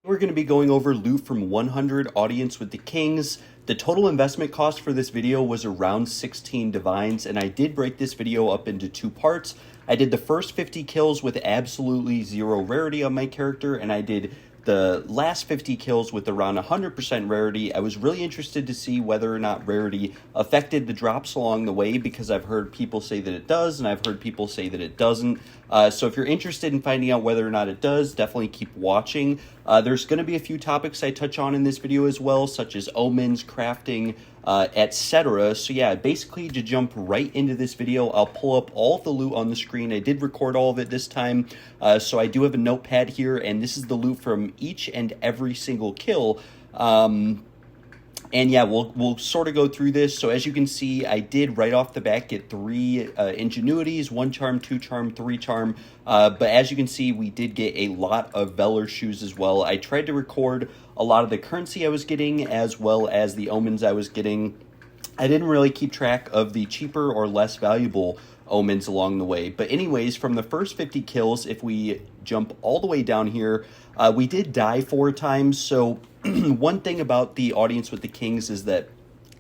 We're going to be going over loot from 100 Audience with the Kings. The total investment cost for this video was around 16 divines, and I did break this video up into two parts. I did the first 50 kills with absolutely zero rarity on my character, and I did the last 50 kills with around 100% rarity. I was really interested to see whether or not rarity affected the drops along the way, because I've heard people say that it does, and I've heard people say that it doesn't. So if you're interested in finding out whether or not it does, definitely keep watching. There's going to be a few topics I touch on in this video as well, such as omens, crafting, etc. So yeah, basically to jump right into this video, I'll pull up all of the loot on the screen. I did record all of it this time, so I do have a notepad here, and this is the loot from each and every single kill. And yeah, we'll sort of go through this. So as you can see, I did right off the bat get 3 ingenuities, 1 charm, 2 charm, 3 charm. But as you can see, we did get a lot of Valor shoes as well. I tried to record a lot of the currency I was getting as well as the omens I was getting. I didn't really keep track of the cheaper or less valuable omens along the way. But anyways, from the first 50 kills, if we jump all the way down here, we did die 4 times. So one thing about the Audience with the Kings is that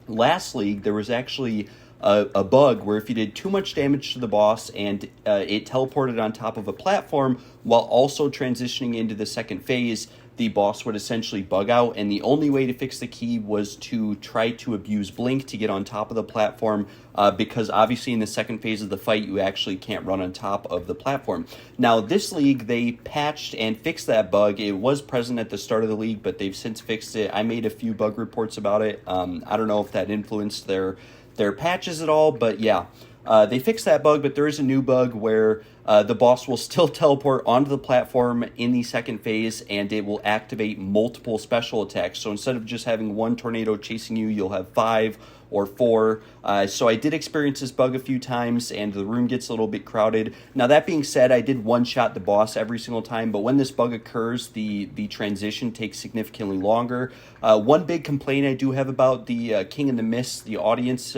last league there was actually a bug where if you did too much damage to the boss and it teleported on top of a platform while also transitioning into the second phase, the boss would essentially bug out, and the only way to fix the key was to try to abuse Blink to get on top of the platform, because obviously in the second phase of the fight you actually can't run on top of the platform. Now this league, they patched and fixed that bug. It was present at the start of the league, but they've since fixed it. I made a few bug reports about it. I don't know if that influenced their patches at all, but yeah. They fixed that bug, but there is a new bug where the boss will still teleport onto the platform in the second phase, and it will activate multiple special attacks. So instead of just having 1 tornado chasing you, you'll have 5 or 4. So I did experience this bug a few times, and the room gets a little bit crowded. Now that being said, I did one-shot the boss every single time, but when this bug occurs, the transition takes significantly longer. One big complaint I do have about the King in the Mist, the Audience,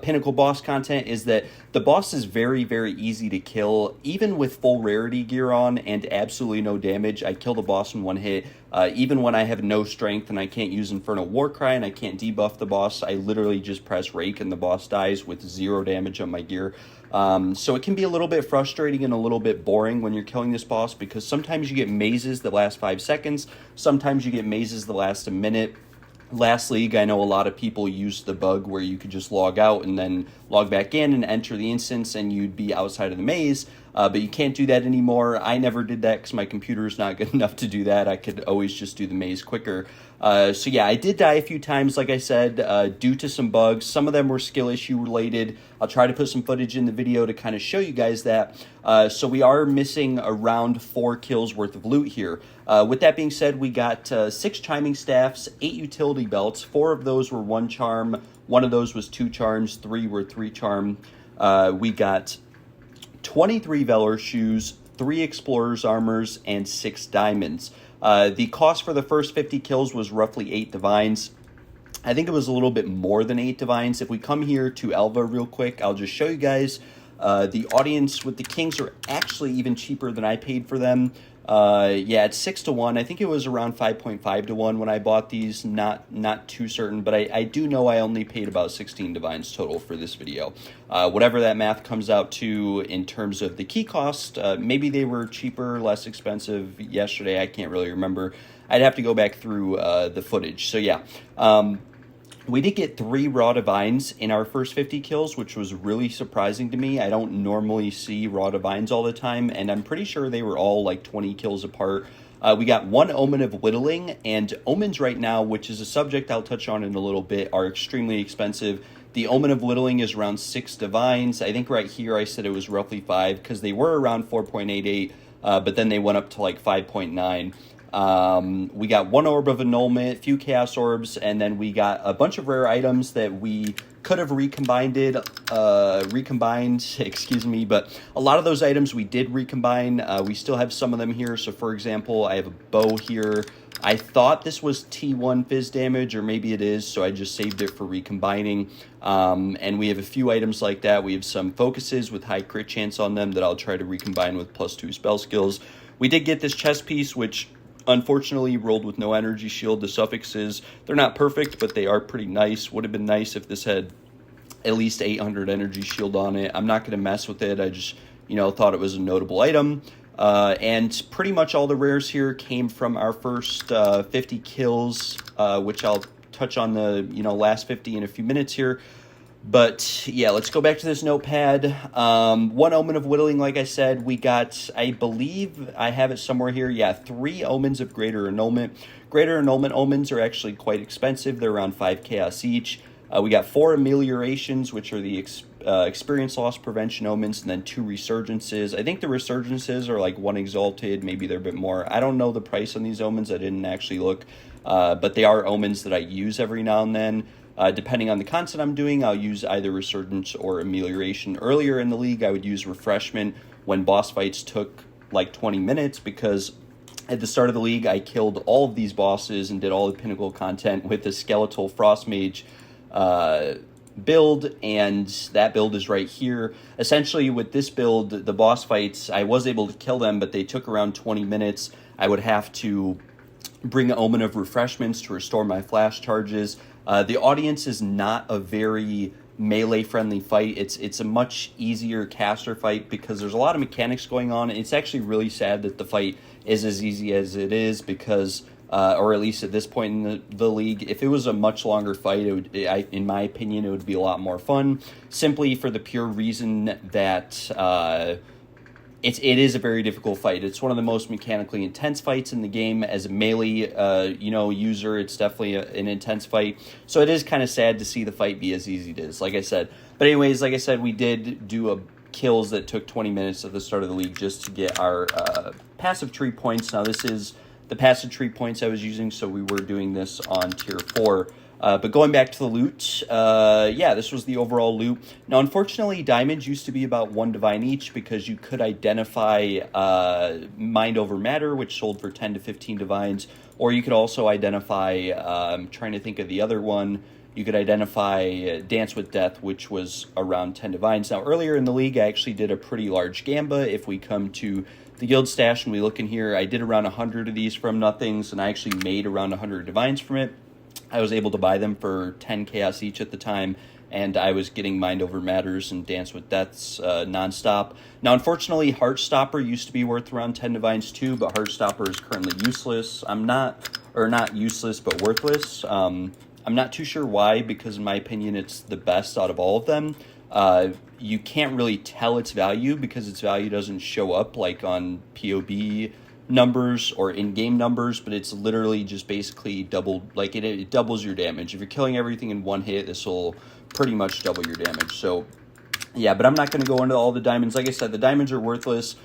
Pinnacle boss content, is that the boss is very, very easy to kill. Even with full rarity gear on and absolutely no damage, I kill the boss in 1 hit. Even when I have no strength and I can't use Infernal Warcry and I can't debuff the boss, I literally just press Rake and the boss dies with 0 damage on my gear. So it can be a little bit frustrating and a little bit boring when you're killing this boss, because sometimes you get mazes that last 5 seconds, sometimes you get mazes that last a minute. Last league, I know a lot of people used the bug where you could just log out and then log back in and enter the instance and you'd be outside of the maze, but you can't do that anymore. I never did that because my computer's not good enough to do that. I could always just do the maze quicker. So yeah, I did die a few times, like I said, due to some bugs. Some of them were skill issue related. I'll try to put some footage in the video to kind of show you guys that. So we are missing around 4 kills worth of loot here. With that being said, we got 6 chiming staffs, 8 utility belts. 4 of those were 1 charm, 1 of those was 2 charms, 3 were 3 charm. We got 23 Valor shoes, 3 explorer's armors, and 6 diamonds. The cost for the first 50 kills was roughly 8 divines. I think it was a little bit more than 8 divines. If we come here to Alva real quick, I'll just show you guys. The Audience with the Kings are actually even cheaper than I paid for them. Yeah, it's 6 to 1. I think it was around 5.5 to 1 when I bought these. Not too certain, but I do know I only paid about 16 divines total for this video. Whatever that math comes out to in terms of the key cost, maybe they were cheaper, less expensive yesterday. I can't really remember. I'd have to go back through the footage. So yeah. We did get 3 raw divines in our first 50 kills, which was really surprising to me. I don't normally see raw divines all the time, and I'm pretty sure they were all like 20 kills apart. We got 1 omen of whittling, and omens right now, which is a subject I'll touch on in a little bit, are extremely expensive. The omen of whittling is around 6 divines. I think right here I said it was roughly 5 because they were around 4.88, but then they went up to like 5.9. We got 1 orb of annulment, a few chaos orbs, and then we got a bunch of rare items that we could have recombined, excuse me, but a lot of those items we did recombine. We still have some of them here. So for example, I have a bow here. I thought this was T1 fizz damage, or maybe it is, so I just saved it for recombining. And we have a few items like that. We have some focuses with high crit chance on them that I'll try to recombine with +2 spell skills. We did get this chest piece, which unfortunately rolled with no energy shield. The suffixes, they're not perfect, but they are pretty nice. Would have been nice if this had at least 800 energy shield on it. I'm not going to mess with it. I just, thought it was a notable item. And pretty much all the rares here came from our first 50 kills, which I'll touch on the, last 50 in a few minutes here. But yeah, let's go back to this notepad. One Omen of Whittling, like I said, we got, I believe I have it somewhere here. Yeah, 3 Omens of Greater Annulment. Greater Annulment Omens are actually quite expensive. They're around 5 chaos each. We got 4 Ameliorations, which are the experience loss prevention omens, and then 2 Resurgences. I think the Resurgences are like 1 Exalted. Maybe they're a bit more. I don't know the price on these omens. I didn't actually look. But they are omens that I use every now and then. Depending on the content I'm doing, I'll use either Resurgence or Amelioration. Earlier in the league, I would use Refreshment when boss fights took like 20 minutes, because at the start of the league, I killed all of these bosses and did all the pinnacle content with the Skeletal Frost Mage build, and that build is right here. Essentially, with this build, the boss fights, I was able to kill them, but they took around 20 minutes. I would have to bring Omen of Refreshments to restore my flash charges. The audience is not a very melee-friendly fight. It's a much easier caster fight because there's a lot of mechanics going on. It's actually really sad that the fight is as easy as it is because, or at least at this point in the league, if it was a much longer fight, in my opinion, it would be a lot more fun, simply for the pure reason that it is a very difficult fight. It's one of the most mechanically intense fights in the game. As a melee, user, it's definitely an intense fight. So it is kind of sad to see the fight be as easy as it is, like I said. But anyways, like I said, we did do kills that took 20 minutes at the start of the league just to get our passive tree points. Now, this is the passive tree points I was using, so we were doing this on tier 4. But going back to the loot, this was the overall loot. Now, unfortunately, diamonds used to be about 1 divine each because you could identify Mind Over Matter, which sold for 10 to 15 divines, or you could also identify, I'm trying to think of the other one, you could identify Dance with Death, which was around 10 divines. Now, earlier in the league, I actually did a pretty large gamba. If we come to the guild stash and we look in here, I did around 100 of these from nothings, and I actually made around 100 divines from it. I was able to buy them for 10 chaos each at the time, and I was getting Mind Over Matters and Dance with Deaths nonstop. Now, unfortunately, Heartstopper used to be worth around 10 divines too, but Heartstopper is currently useless. Not useless, but worthless. I'm not too sure why, because in my opinion, it's the best out of all of them. You can't really tell its value because its value doesn't show up like on PoE numbers or in-game numbers, but it's literally just basically it doubles your damage. If you're killing everything in one hit, this will pretty much double your damage. So yeah, but I'm not going to go into all the diamonds. Like I said, the diamonds are worthless.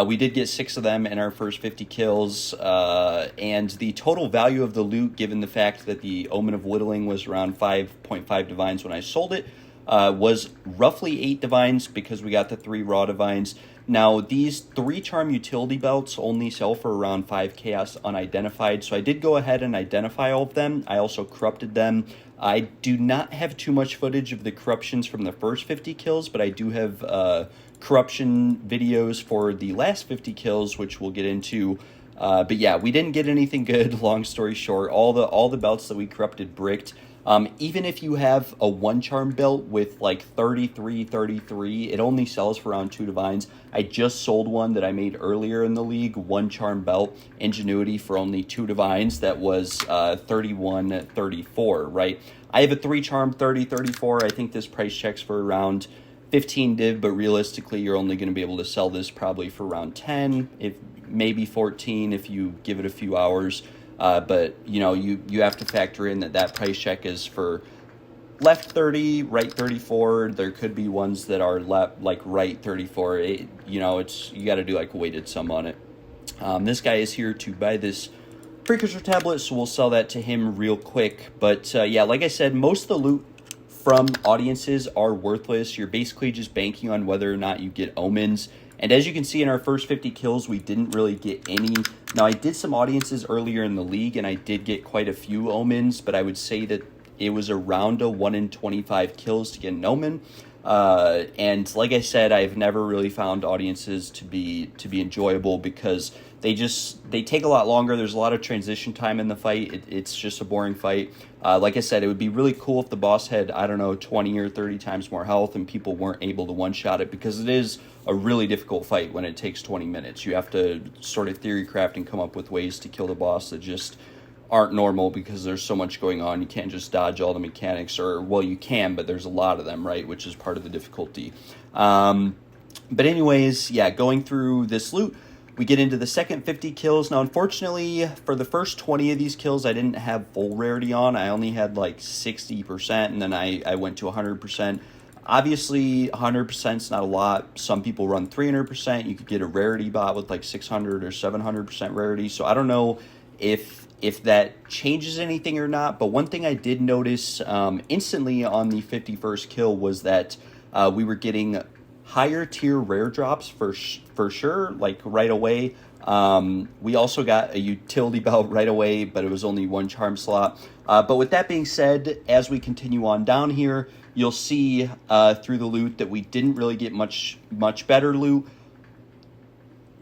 We did get 6 of them in our first 50 kills, and the total value of the loot, given the fact that the Omen of Whittling was around 5.5 divines when I sold it, was roughly 8 divines because we got the 3 raw divines. Now, these 3 charm utility belts only sell for around 5 chaos unidentified, so I did go ahead and identify all of them. I also corrupted them. I do not have too much footage of the corruptions from the first 50 kills, but I do have corruption videos for the last 50 kills, which we'll get into. But yeah, we didn't get anything good, long story short. All the belts that we corrupted bricked. Even if you have a 1 charm belt with like 33, it only sells for around 2 divines. I just sold one that I made earlier in the league, 1 charm belt, Ingenuity, for only 2 divines. That was 31.34, right? I have a 3 charm 30.34. I think this price checks for around 15 div, but realistically, you're only going to be able to sell this probably for around 10, if maybe 14 if you give it a few hours. But, you have to factor in that price check is for left 30, right 34. There could be ones that are right 34. You got to do like a weighted sum on it. This guy is here to buy this precursor tablet, so we'll sell that to him real quick. But, like I said, most of the loot from audiences are worthless. You're basically just banking on whether or not you get omens. And as you can see in our first 50 kills, we didn't really get any. Now, I did some audiences earlier in the league, and I did get quite a few omens, but I would say that it was around a 1 in 25 kills to get an omen. And like I said, I've never really found audiences to be enjoyable because they take a lot longer. There's a lot of transition time in the fight. It's just a boring fight. Like I said, it would be really cool if the boss had, I don't know, 20 or 30 times more health and people weren't able to one-shot it, because it is a really difficult fight when it takes 20 minutes. You have to sort of theory craft and come up with ways to kill the boss that just aren't normal, because there's so much going on. You can't just dodge all the mechanics, or, well, you can, but there's a lot of them, right, which is part of the difficulty. But anyways, yeah, going through this loot, we get into the second 50 kills. Now, unfortunately, for the first 20 of these kills, I didn't have full rarity on. I only had like 60%, and then I went to 100%. Obviously, 100% is not a lot. Some people run 300%. You could get a rarity bot with like 600 or 700% rarity. So I don't know if that changes anything or not. But one thing I did notice instantly on the 51st kill was that we were getting higher tier rare drops for sure, like right away. We also got a utility belt right away, but it was only one charm slot. But with that being said, as we continue on down here, you'll see through the loot that we didn't really get much better loot.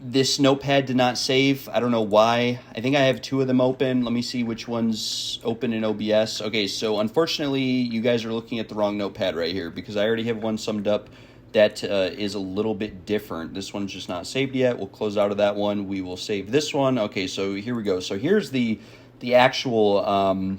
This notepad did not save. I don't know why. I think I have two of them open. Let me see which one's open in OBS. Okay, so unfortunately, you guys are looking at the wrong notepad right here, because I already have one summed up that is a little bit different. This one's just not saved yet. We'll close out of that one. We will save this one. Okay, so here we go. So here's the actual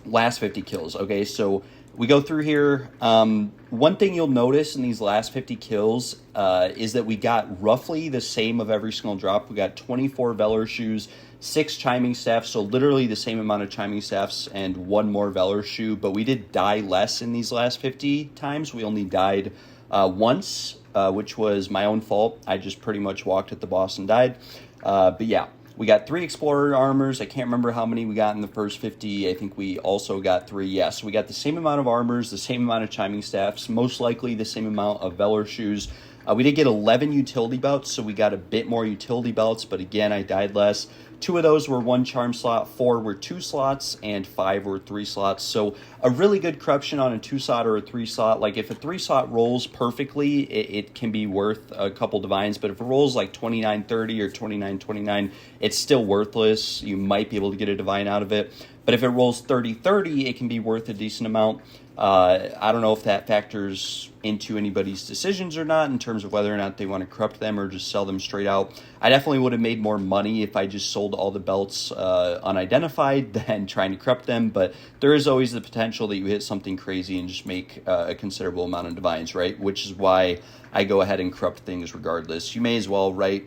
last 50 kills. Okay, so we go through here. One thing you'll notice in these last 50 kills is that we got roughly the same of every single drop. We got 24 Velar shoes, 6 chiming staffs, so literally the same amount of chiming staffs and 1 more Velar shoe, but we did die less in these last 50 times. We only died once, which was my own fault. I just pretty much walked at the boss and died. But yeah, we got 3 Explorer armors. I can't remember how many we got in the first 50. I think we also got 3. Yeah, so we got the same amount of armors, the same amount of chiming staffs, most likely the same amount of Velar shoes. We did get 11 utility belts, so we got a bit more utility belts, but again, I died less. 2 of those were 1 charm slot, 4 were 2 slots, and 5 were 3 slots. So a really good corruption on a 2 slot or a 3 slot. Like if a 3 slot rolls perfectly, it can be worth a couple divines, but if it rolls like 2930 or 2929, it's still worthless. You might be able to get a divine out of it, but if it rolls 3030, it can be worth a decent amount. I don't know if that factors into anybody's decisions or not in terms of whether or not they want to corrupt them or just sell them straight out. I definitely would have made more money if I just sold all the belts unidentified than trying to corrupt them, but there is always the potential that you hit something crazy and just make a considerable amount of divines, right? Which is why I go ahead and corrupt things regardless. You may as well, right?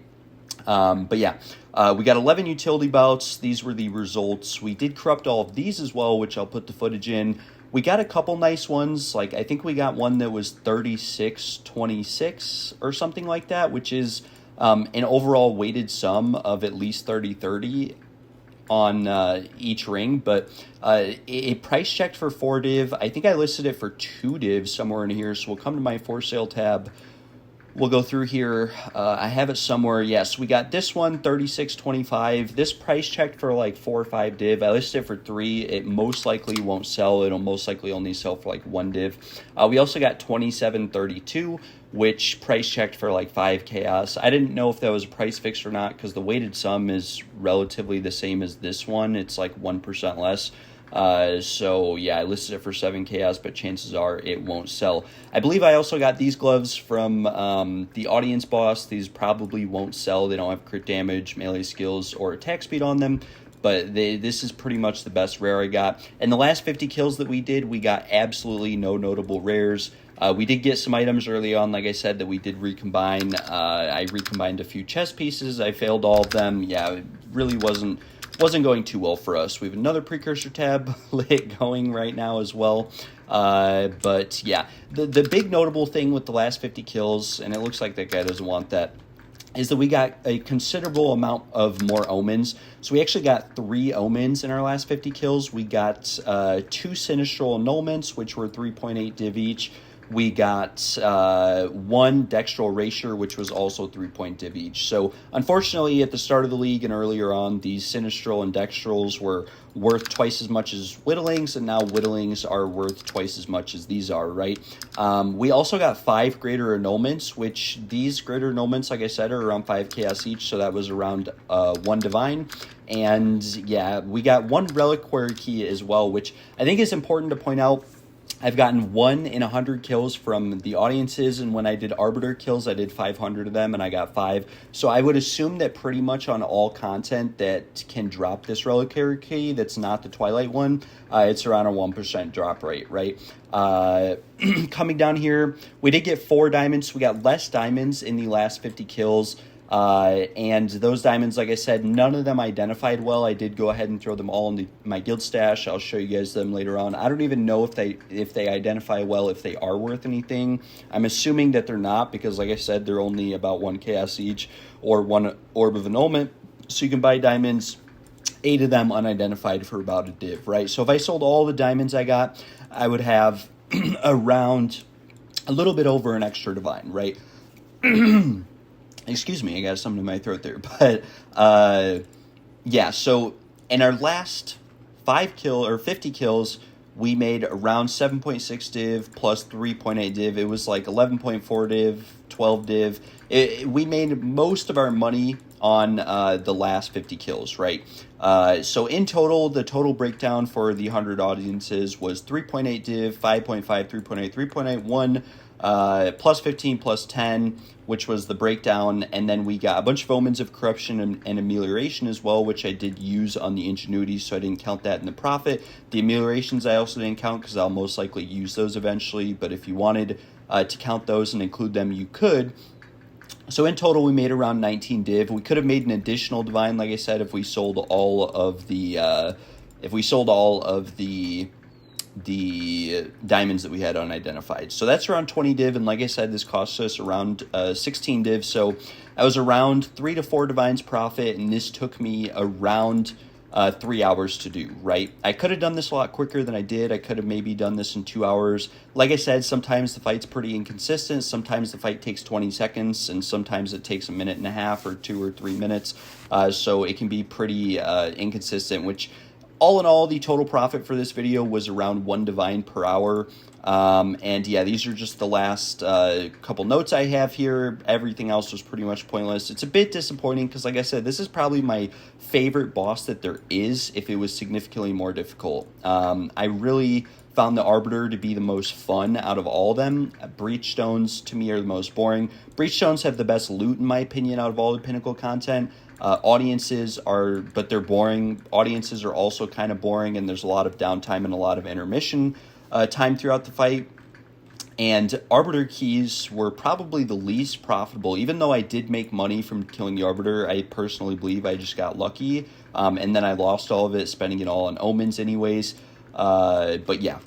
But yeah, we got 11 utility belts. These were the results. We did corrupt all of these as well, which I'll put the footage in. We got a couple nice ones. Like I think we got one that was 3626 or something like that, which is an overall weighted sum of at least 3030 on each ring. But it price checked for 4 div. I think I listed it for 2 div somewhere in here. So we'll come to my for sale tab. We'll go through here. I have it somewhere. Yes, we got this one, 36.25. This price checked for like 4 or 5 div. I listed it for 3. It most likely won't sell. It'll most likely only sell for like 1 div. We also got 27.32, which price checked for like 5 chaos. I didn't know if that was a price fix or not because the weighted sum is relatively the same as this one. It's like 1% less. So yeah, I listed it for 7 chaos, but chances are it won't sell. I believe I also got these gloves from the audience boss. These probably won't sell. They don't have crit damage, melee skills, or attack speed on them, but this is pretty much the best rare I got. And the last 50 kills that we did, we got absolutely no notable rares. We did get some items early on, like I said, that we did recombine. I recombined a few chest pieces. I failed all of them. Yeah, it really wasn't going too well for us. We have another precursor tab lit going right now as well. But yeah, the big notable thing with the last 50 kills, and it looks like that guy doesn't want that, is that we got a considerable amount of more omens. So we actually got 3 omens in our last 50 kills. We got 2 sinistral annulments, which were 3.8 div each. We got one Dextral Erasure, which was also 3-point div each. So unfortunately, at the start of the league and earlier on, these Sinistral and Dextrals were worth twice as much as Whittlings, and now Whittlings are worth twice as much as these are, right? We also got 5 Greater Annulments, which these Greater Annulments, like I said, are around 5 chaos each, so that was around 1 divine. And yeah, we got 1 Reliquary Key as well, which I think is important to point out. I've gotten 1 in 100 kills from the audiences, and when I did Arbiter kills, I did 500 of them, and I got 5. So I would assume that pretty much on all content that can drop this Reliquary Key, that's not the Twilight one, it's around a 1% drop rate, right? Coming down here, we did get 4 diamonds. We got less diamonds in the last 50 kills. And those diamonds, like I said, none of them identified well. I did go ahead and throw them all into my guild stash. I'll show you guys them later on. I don't even know if they identify well, if they are worth anything. I'm assuming that they're not, because like I said, they're only about 1 chaos each or 1 orb of annulment. So you can buy diamonds, 8 of them unidentified for about a div, right? So if I sold all the diamonds I got, I would have around a little bit over an extra divine, right? Excuse me, I got something in my throat there. But, yeah, so in our last 50 kills, we made around 7.6 div plus 3.8 div. It was like 11.4 div, 12 div. We made most of our money on the last 50 kills, right? So in total, the total breakdown for the 100 audiences was 3.8 div, 5.5, 3.8, 3.8, 1, plus 15, plus 10, which was the breakdown, and then we got a bunch of Omens of Corruption and Amelioration as well, which I did use on the Ingenuity, so I didn't count that in the profit. The Ameliorations I also didn't count because I'll most likely use those eventually, but if you wanted to count those and include them, you could. So in total, we made around 19 div. We could have made an additional divine, like I said, if we sold all of the diamonds that we had unidentified. So that's around 20 div, and like I said, this cost us around 16 div, so I was around 3 to 4 divines profit, and this took me around 3 hours to do, right? I could have done this a lot quicker than I did. I could have maybe done this in 2 hours. Like I said, sometimes the fight's pretty inconsistent. Sometimes the fight takes 20 seconds, and sometimes it takes a minute and a half or 2 or 3 minutes. So it can be pretty inconsistent, which all in all, the total profit for this video was around 1 divine per hour. And yeah, these are just the last couple notes I have here. Everything else was pretty much pointless. It's a bit disappointing because, like I said, this is probably my favorite boss that there is if it was significantly more difficult. I really found the Arbiter to be the most fun out of all of them. Breachstones, to me, are the most boring. Breachstones have the best loot, in my opinion, out of all the Pinnacle content. Audiences are, but they're boring. Audiences are also kind of boring, and there's a lot of downtime and a lot of intermission time throughout the fight. And Arbiter keys were probably the least profitable. Even though I did make money from killing the Arbiter, I personally believe I just got lucky. And then I lost all of it, spending it all on Omens anyways. But yeah.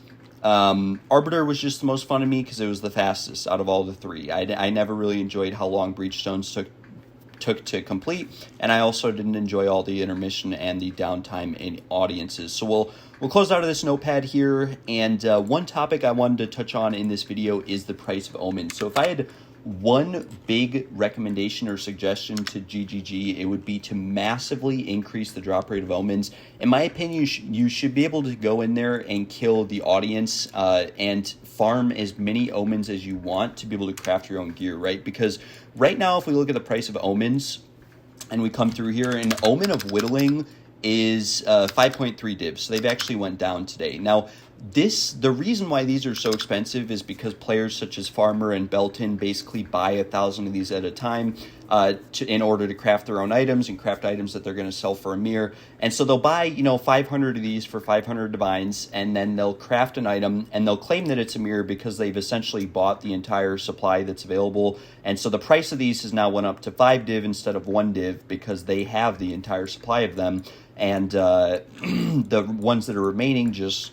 Arbiter was just the most fun to me because it was the fastest out of all the 3. I never really enjoyed how long Breachstones took to complete, and I also didn't enjoy all the intermission and the downtime in audiences. So we'll close out of this notepad here, and one topic I wanted to touch on in this video is the price of Omens. So if I had one big recommendation or suggestion to GGG, it would be to massively increase the drop rate of Omens. In my opinion, you should be able to go in there and kill the audience and farm as many Omens as you want to be able to craft your own gear, right? Because right now, if we look at the price of Omens and we come through here, an Omen of Whittling is 5.3 divs. So they've actually went down today. Now, the reason why these are so expensive is because players such as Farmer and Belton basically buy 1,000 of these at a time in order to craft their own items and craft items that they're going to sell for a mirror. And so they'll buy, 500 of these for 500 divines, and then they'll craft an item and they'll claim that it's a mirror because they've essentially bought the entire supply that's available. And so the price of these has now went up to 5 div instead of 1 div because they have the entire supply of them, and the ones that are remaining just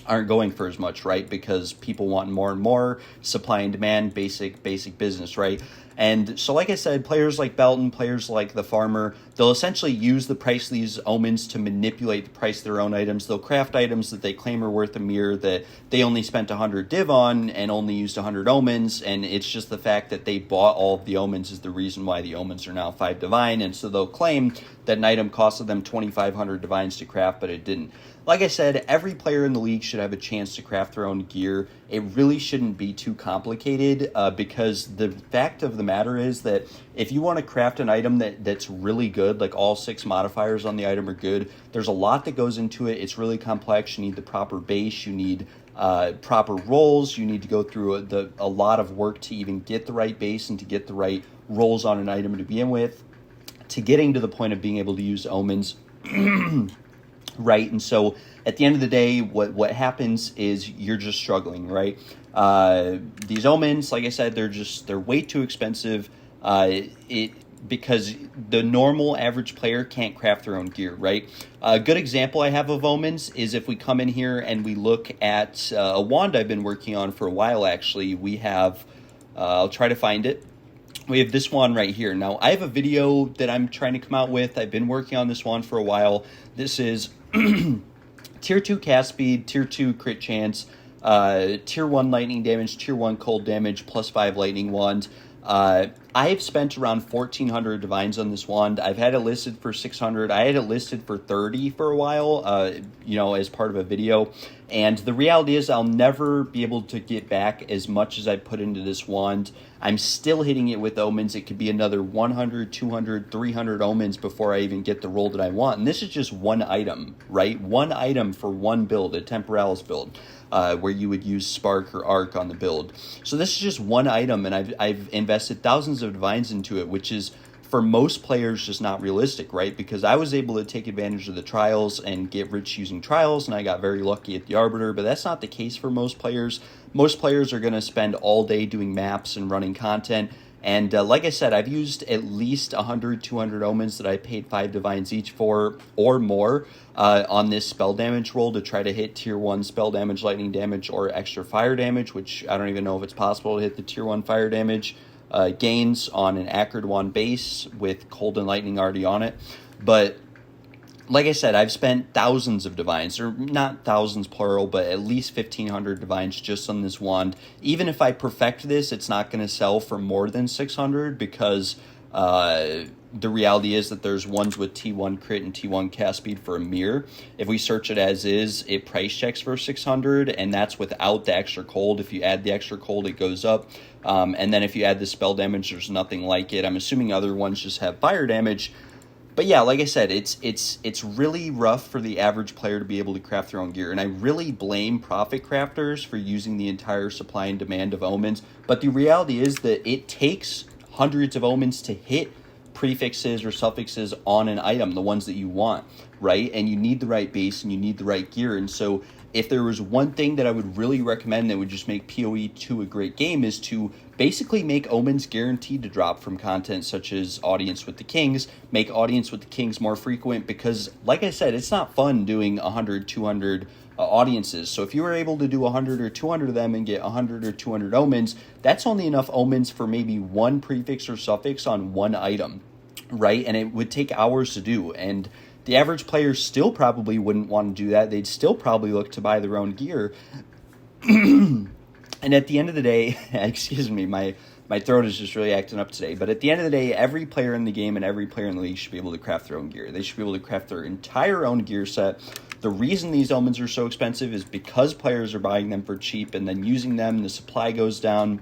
aren't going for as much, right? Because people want more and more. Supply and demand, basic business, right? And so, like I said, players like Belton, players like the Farmer, they'll essentially use the price of these omens to manipulate the price of their own items. They'll craft items that they claim are worth a mirror that they only spent 100 div on and only used 100 omens, and it's just the fact that they bought all of the omens is the reason why the omens are now 5 divine, and so they'll claim that an item costed them 2,500 divines to craft, but it didn't. Like I said, every player in the league should have a chance to craft their own gear. It really shouldn't be too complicated because the fact of the matter is that if you want to craft an item that's really good, like all 6 modifiers on the item are good, there's a lot that goes into it. It's really complex. You need the proper base. You need proper rolls. You need to go through a lot of work to even get the right base and to get the right rolls on an item to begin with, to getting to the point of being able to use omens. Right, and so at the end of the day, what happens is you're just struggling, right? These omens, like I said, they're way too expensive. Because the normal average player can't craft their own gear, right? A good example I have of omens is if we come in here and we look at a wand I've been working on for a while. Actually, we have. I'll try to find it. We have this wand right here. Now, I have a video that I'm trying to come out with. I've been working on this wand for a while. This is tier 2 cast speed, tier 2 crit chance, tier 1 lightning damage, tier 1 cold damage, plus 5 lightning wand. I've spent around 1,400 divines on this wand. I've had it listed for 600. I had it listed for 30 for a while, as part of a video. And the reality is I'll never be able to get back as much as I put into this wand. I'm still hitting it with omens. It could be another 100, 200, 300 omens before I even get the roll that I want. And this is just one item, right? One item for one build, a Temporalis build, where you would use Spark or Arc on the build. So this is just one item, and I've invested thousands of divines into it, which is for most players just not realistic, right? Because I was able to take advantage of the trials and get rich using trials, and I got very lucky at the Arbiter, but that's not the case for most players. Most players are going to spend all day doing maps and running content, and like I said, I've used at least 100, 200 omens that I paid 5 divines each for or more on this spell damage roll to try to hit tier 1 spell damage, lightning damage, or extra fire damage, which I don't even know if it's possible to hit the tier 1 fire damage gains on an Acrid Wand base with cold and lightning already on it. But like I said, I've spent thousands of divines, or not thousands plural, but at least 1,500 divines just on this wand. Even if I perfect this, it's not going to sell for more than 600 because the reality is that there's ones with T1 crit and T1 cast speed for a mirror. If we search it as is, it price checks for 600, and that's without the extra cold. If you add the extra cold, it goes up. And then if you add the spell damage, there's nothing like it. I'm assuming other ones just have fire damage. But yeah, like I said, it's really rough for the average player to be able to craft their own gear. And I really blame profit crafters for using the entire supply and demand of omens. But the reality is that it takes hundreds of omens to hit prefixes or suffixes on an item, the ones that you want, right? And you need the right base and you need the right gear. And so if there was one thing that I would really recommend that would just make PoE 2 a great game is to basically make omens guaranteed to drop from content such as Audience with the Kings, make Audience with the Kings more frequent because, like I said, it's not fun doing 100, 200 audiences. So if you were able to do 100 or 200 of them and get 100 or 200 omens, that's only enough omens for maybe one prefix or suffix on one item, right? And it would take hours to do. And the average player still probably wouldn't want to do that. They'd still probably look to buy their own gear. And at the end of the day, excuse me, my throat is just really acting up today. But at the end of the day, every player in the game and every player in the league should be able to craft their own gear. They should be able to craft their entire own gear set. The reason these omens are so expensive is because players are buying them for cheap and then using them, the supply goes down,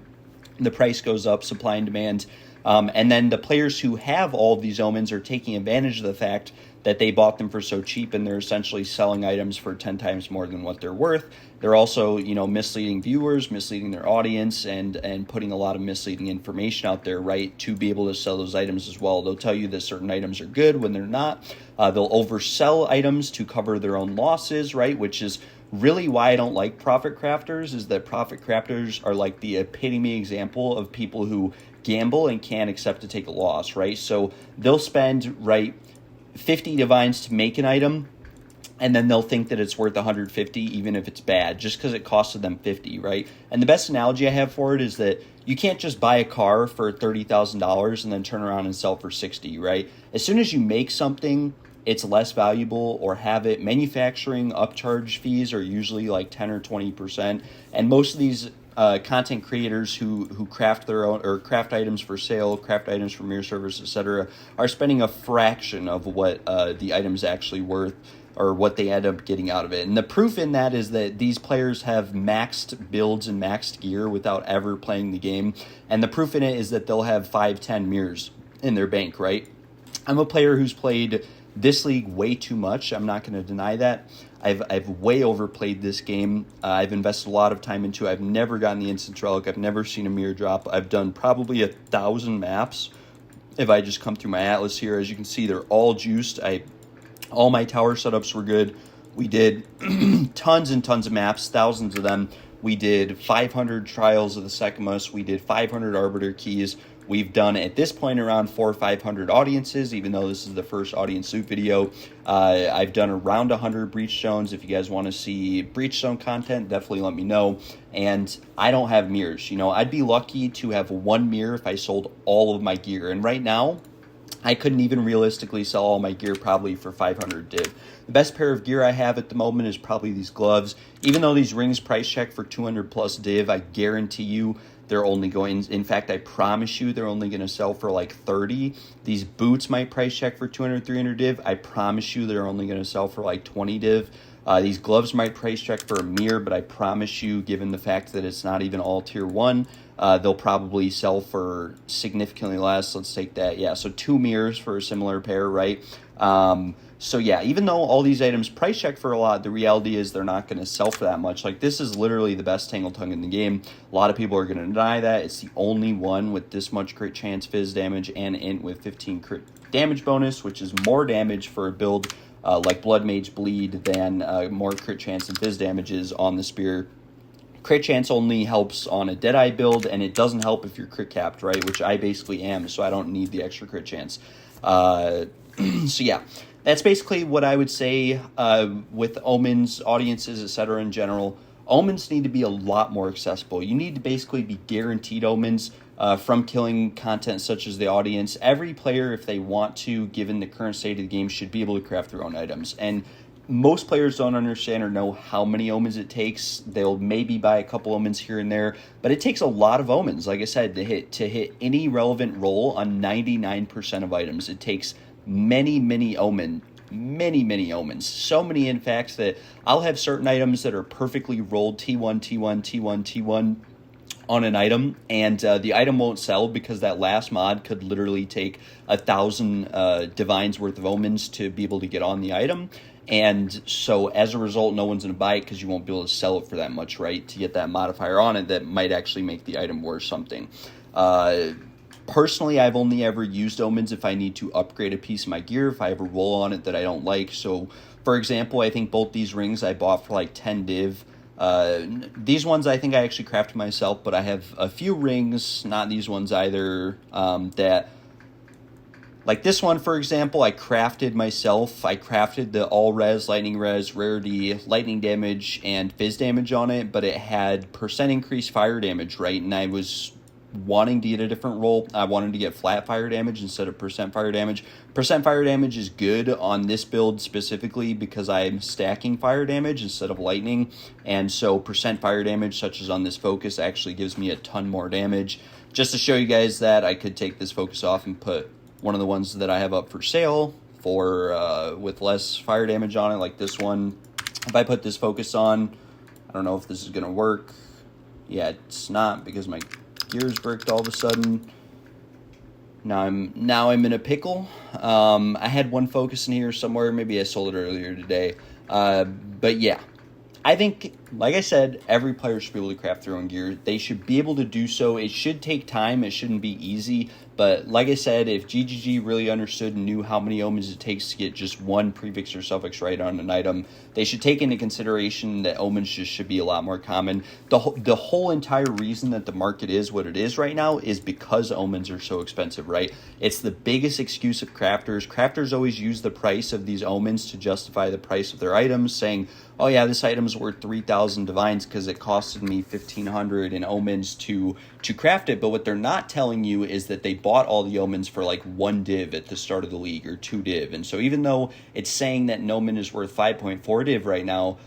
the price goes up, supply and demand. And then the players who have all of these omens are taking advantage of the fact that they bought them for so cheap, and they're essentially selling items for 10 times more than what they're worth. They're also, misleading viewers, misleading their audience, and putting a lot of misleading information out there, right, to be able to sell those items as well. They'll tell you that certain items are good when they're not. They'll oversell items to cover their own losses, right, which is really why I don't like profit crafters, is that profit crafters are like the epitome example of people who gamble and can't accept to take a loss, right? So they'll spend, right, 50 divines to make an item, and then they'll think that it's worth 150 even if it's bad, just because it costed them 50, right? And the best analogy I have for it is that you can't just buy a car for $30,000 and then turn around and sell for 60, right? As soon as you make something, it's less valuable or have it. Manufacturing upcharge fees are usually like 10 or 20%, and most of these content creators who craft their own or craft items for sale, craft items for mirror service, etc., are spending a fraction of what the item's actually worth, or what they end up getting out of it. And the proof in that is that these players have maxed builds and maxed gear without ever playing the game. And the proof in it is that they'll have 5-10 mirrors in their bank, right? I'm a player who's played this league way too much. I'm not going to deny that. I've way overplayed this game. I've invested a lot of time into it. I've never gotten the instant relic. I've never seen a mirror drop. I've done probably 1,000 maps. If I just come through my atlas here, as you can see, they're all juiced. All my tower setups were good. We did tons and tons of maps, thousands of them. We did 500 trials of the Sekimus. We did 500 arbiter keys. We've done, at this point, around 400 or 500 audiences, even though this is the first audience loot video. I've done around 100 breach zones. If you guys want to see breach zone content, definitely let me know. And I don't have mirrors. I'd be lucky to have one mirror if I sold all of my gear. And right now, I couldn't even realistically sell all my gear probably for 500 div. The best pair of gear I have at the moment is probably these gloves. Even though these rings price check for 200 plus div, I guarantee you they're only going, in fact, I promise you they're only going to sell for like 30. These boots might price check for 200, 300 div. I promise you they're only going to sell for like 20 div. These gloves might price check for a mirror, but I promise you, given the fact that it's not even all tier 1, they'll probably sell for significantly less. Let's take that. Yeah, so 2 mirrors for a similar pair, right? So yeah, even though all these items price check for a lot, the reality is they're not going to sell for that much. Like, this is literally the best Tangle Tongue in the game. A lot of people are going to deny that. It's the only one with this much crit chance, fizz damage, and int with 15 crit damage bonus, which is more damage for a build like Blood Mage Bleed than more crit chance and fizz damages on the spear. Crit chance only helps on a Deadeye build, and it doesn't help if you're crit capped, right? Which I basically am, so I don't need the extra crit chance. So yeah, that's basically what I would say with Omens, audiences, etc. in general. Omens need to be a lot more accessible. You need to basically be guaranteed Omens from killing content such as the audience. Every player, if they want to, given the current state of the game, should be able to craft their own items. And most players don't understand or know how many Omens it takes. They'll maybe buy a couple Omens here and there, but it takes a lot of Omens, like I said, to hit any relevant roll on 99% of items. It takes many Omens. So many, in fact, that I'll have certain items that are perfectly rolled T1 on an item, and the item won't sell because that last mod could literally take 1,000 divines worth of Omens to be able to get on the item. And so as a result, no one's going to buy it because you won't be able to sell it for that much, right? To get that modifier on it that might actually make the item worth something. Personally, I've only ever used Omens if I need to upgrade a piece of my gear, if I have a roll on it that I don't like. So, for example, I think both these rings I bought for like 10 div. These ones I think I actually crafted myself, but I have a few rings, not these ones either, that... Like this one, for example, I crafted myself. I crafted the all-res, lightning res, rarity, lightning damage, and fizz damage on it, but it had percent increased fire damage, right? And I was wanting to get a different roll. I wanted to get flat fire damage instead of percent fire damage. Percent fire damage is good on this build specifically because I'm stacking fire damage instead of lightning, and so percent fire damage, such as on this focus, actually gives me a ton more damage. Just to show you guys that, I could take this focus off and put one of the ones that I have up for sale for with less fire damage on it, like this one. If I put this focus on, I don't know if this is going to work. Yeah, it's not because my gear's bricked all of a sudden. Now I'm in a pickle. I had one focus in here somewhere. Maybe I sold it earlier today. But yeah, I think like I said, every player should be able to craft their own gear. They should be able to do so. It should take time. It shouldn't be easy. But like I said, if GGG really understood and knew how many omens it takes to get just one prefix or suffix right on an item, they should take into consideration that omens just should be a lot more common. The whole entire reason that the market is what it is right now is because omens are so expensive, right? It's the biggest excuse of crafters. Crafters always use the price of these omens to justify the price of their items, saying, oh yeah, this item's worth 3,000 divines because it costed me 1,500 in omens to craft it. But what they're not telling you is that they bought all the omens for like 1 div at the start of the league or 2 div. And so even though it's saying that an omen is worth 5.4 div right now,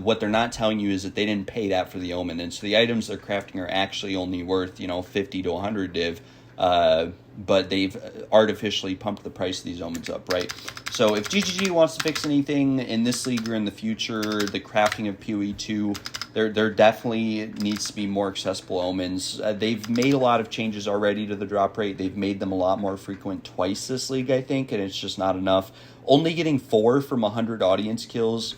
what they're not telling you is that they didn't pay that for the omen. And so the items they're crafting are actually only worth, 50 to 100 div. But they've artificially pumped the price of these omens up, right? So if GGG wants to fix anything in this league or in the future, the crafting of PoE 2, there definitely needs to be more accessible omens. They've made a lot of changes already to the drop rate. They've made them a lot more frequent twice this league, I think, and it's just not enough. Only getting 4 from 100 audience kills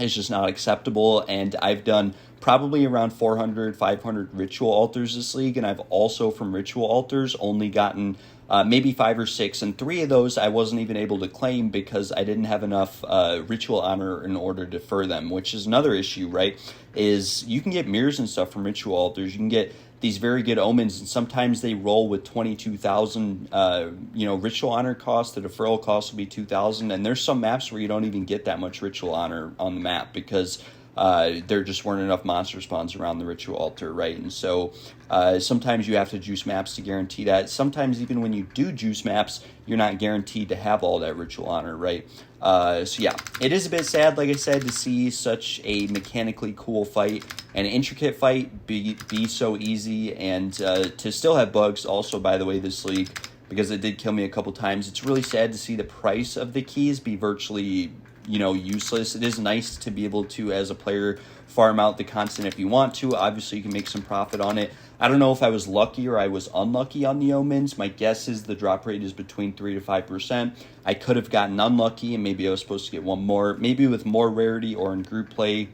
is just not acceptable, and I've done probably around 400, 500 ritual altars this league, and I've also from ritual altars only gotten maybe 5 or 6, and 3 of those I wasn't even able to claim because I didn't have enough ritual honor in order to defer them, which is another issue, right? Is you can get mirrors and stuff from ritual altars, you can get these very good omens, and sometimes they roll with 22,000, ritual honor cost. The deferral cost will be 2,000, and there's some maps where you don't even get that much ritual honor on the map because there just weren't enough monster spawns around the ritual altar, right? And so sometimes you have to juice maps to guarantee that. Sometimes even when you do juice maps, you're not guaranteed to have all that ritual honor, right? So yeah, it is a bit sad, like I said, to see such a mechanically cool fight and intricate fight be so easy, and to still have bugs also, by the way, this league, because it did kill me a couple times. It's really sad to see the price of the keys be virtually useless. It is nice to be able to, as a player, farm out the content if you want to. Obviously, you can make some profit on it. I don't know if I was lucky or I was unlucky on the omens. My guess is the drop rate is between 3 to 5%. I could have gotten unlucky, and maybe I was supposed to get one more. Maybe with more rarity or in group play,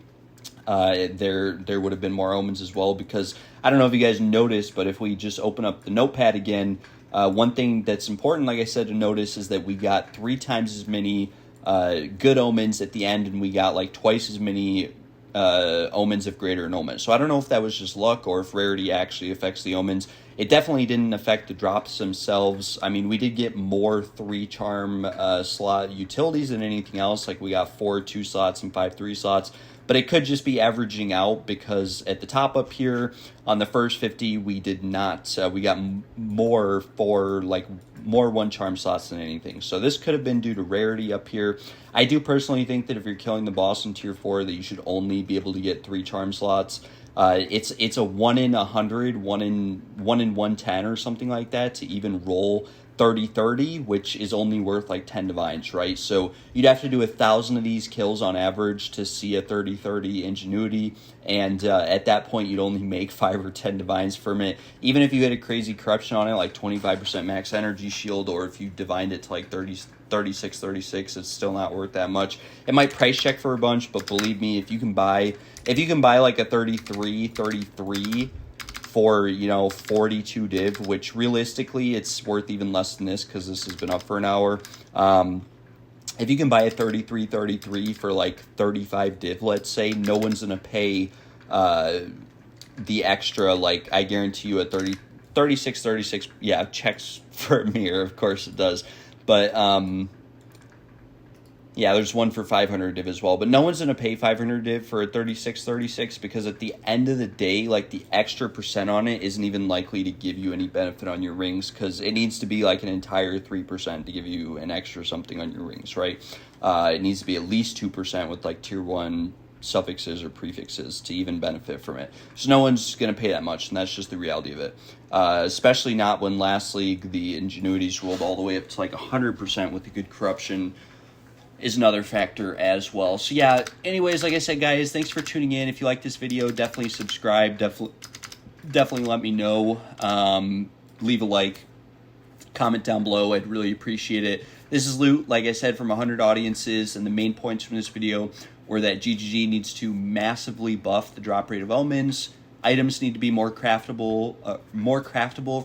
there would have been more omens as well, because I don't know if you guys noticed, but if we just open up the notepad again, one thing that's important, like I said, to notice is that we got 3 times as many good omens at the end, and we got like twice as many omens of greater omens. So I don't know if that was just luck or if rarity actually affects the omens. It definitely didn't affect the drops themselves. I mean, we did get more 3 charm slot utilities than anything else. Like we got 4 2 slots and 5 3 slots. But it could just be averaging out, because at the top up here on the first 50, we did not. We got more 1 charm slots than anything. So this could have been due to rarity up here. I do personally think that if you're killing the boss in tier 4, that you should only be able to get 3 charm slots. It's a 1 in 100, 1 in 110 or something like that to even roll 30-30, which is only worth like 10 divines, right? So you'd have to do 1,000 of these kills on average to see a 30-30 ingenuity, and at that point you'd only make 5 or 10 divines from it. Even if you had a crazy corruption on it, like 25% max energy shield, or if you divined it to like 36, it's still not worth that much. It might price check for a bunch, but believe me, if you can buy like a 33 for 42 div, which realistically it's worth even less than this because this has been up for an hour. If you can buy a 33 for like 35 div, let's say, no one's gonna pay the extra. Like I guarantee you a 36, yeah, checks for a mirror, of course it does, but yeah, there's one for 500 div as well, but no one's going to pay 500 div for a 36, because at the end of the day, like the extra percent on it isn't even likely to give you any benefit on your rings, because it needs to be like an entire 3% to give you an extra something on your rings, right? It needs to be at least 2% with like tier 1 suffixes or prefixes to even benefit from it. So no one's going to pay that much, and that's just the reality of it. Especially not when last league the ingenuities rolled all the way up to like 100% with the good corruption is another factor as well. So yeah, anyways, like I said, guys, thanks for tuning in. If you like this video, definitely subscribe. Definitely let me know. Leave a like, comment down below. I'd really appreciate it. This is loot, like I said, from 100 audiences, and the main points from this video were that GGG needs to massively buff the drop rate of Omens. Items need to be more craftable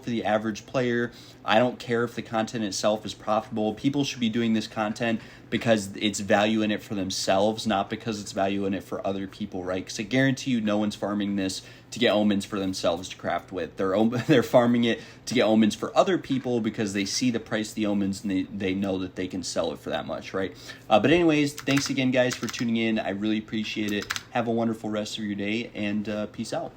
for the average player. I don't care if the content itself is profitable. People should be doing this content because it's value in it for themselves, not because it's value in it for other people, right? Because I guarantee you no one's farming this to get Omens for themselves to craft with. They're farming it to get Omens for other people because they see the price of the Omens and they know that they can sell it for that much, right? But anyways, thanks again, guys, for tuning in. I really appreciate it. Have a wonderful rest of your day, and peace out.